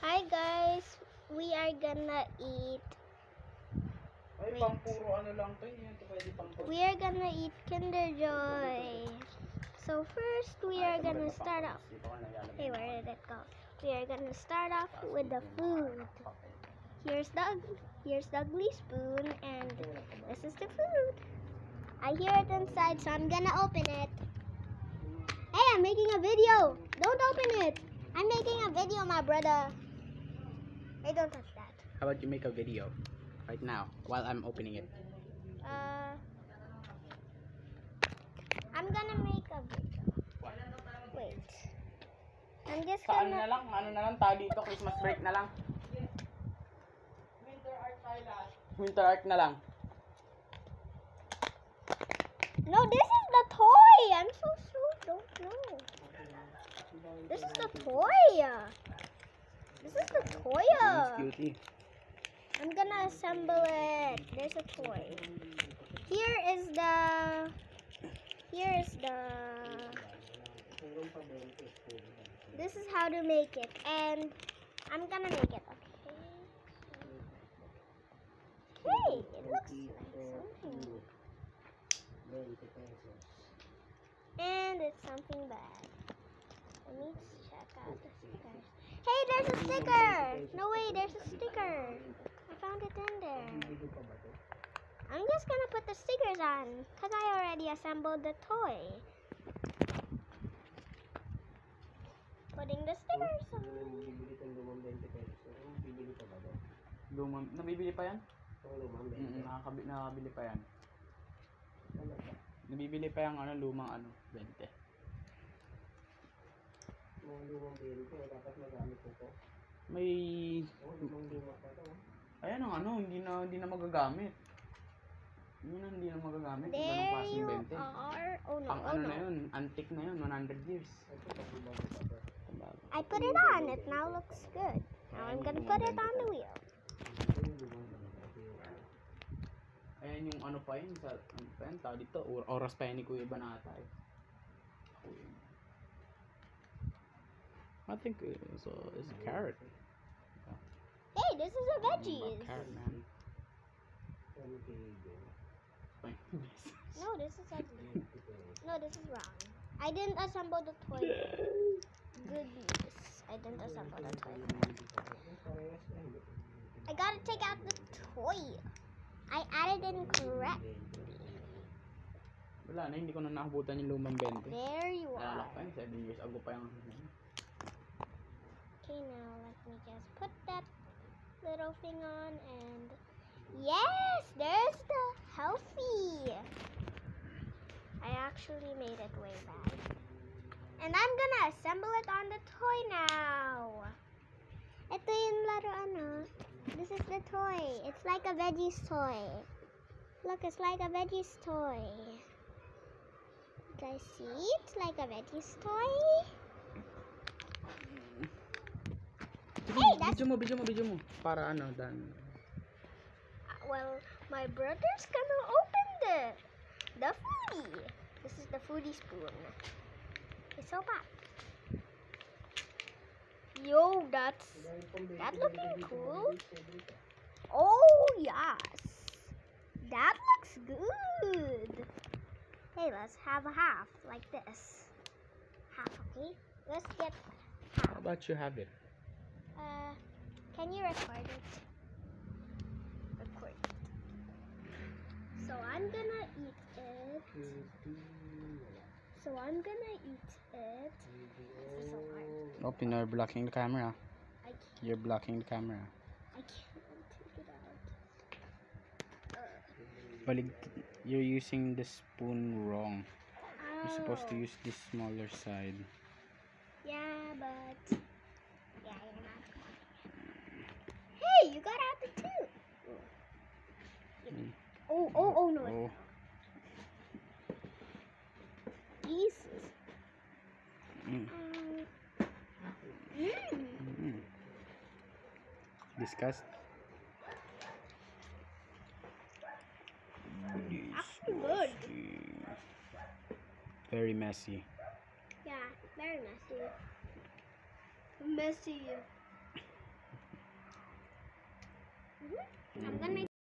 Hi guys, we are gonna eat. Ay, pang puro ano lang to, hindi pwede pang We are gonna eat Kinder Joy. So first, we are gonna start off. Hey, where did it go? We are gonna start off with the food. Here's the ugly spoon, and this is the food. I hear it inside, so I'm gonna open it. Hey, I'm making a video. Don't open it. I'm making a video, my brother. Hey, don't touch that. How about you make a video right now while I'm opening it? I'm gonna make a video. Wait. I'm just Sa ano gonna... na lang, tayo dito, Christmas break na lang. Winter art na lang. No, this is the toy! I'm so don't know. This is the toy! This is the toy! It's cutie. I'm gonna assemble it. There's a toy. Here's the... This is how to make it. And I'm gonna make it, okay? Hey, it looks like something. And it's something bad. Let me check out the stickers. Hey, there's a sticker! No way, there's a sticker. I found it in there. I'm just gonna put the stickers on because I already assembled the toy. Putting the stickers on. Nabibili pa yan? Nakabili pa yan. Nabibili pa yung lumang 20. May ayan ang hindi na magagamit. Hindi na magagamit. There you are. Oh no, Ang na yun, antique na yun, 100 years. I put it on. It now looks good. Now I'm gonna put it on the wheel. Ayan yung pa yun sa tao dito, oras pa yun ni Kuya Banata eh. I think it's a carrot. Hey, this is a veggie. Carrot, man. No, this is ugly. No, this is wrong. I didn't assemble the toy. Good news. I didn't assemble the toy. I gotta take out the toy. I added incorrectly. Wala na, hindi ko na nakabutan yung lumang 20. There you are. Nalala ko pa yun, 7 years ago pa yung... Okay, now let me just put that little thing on and... Yes! There's the healthy! I actually made it way back. And I'm gonna assemble it on the toy now. Ito yung laruan, oh. This is the toy. It's like a veggies toy. Look, it's like a veggies toy. Can I see? It's like a veggies toy. Hey, that's... Video mo. Para dan. Well, my brother's gonna open the foodie. This is the foodie spoon. It's so bad. Yo, that looking cool. Oh yes, that looks good. Hey, let's have a half like this. Half, okay? Let's get half. How about you have it? Can you record it? Record it. So I'm gonna eat it. This is so hard. Open, you're blocking the camera. I can't. You're blocking the camera. I can't take it out. You're using the spoon wrong. You're supposed to Oh. use the smaller side. Yeah, but yeah, you're not. Hey, you got out the tube. Oh no. Oh. Jesus. Mm. Disgust. Actually good. Very messy. Yeah, very messy. Messy. I'm gonna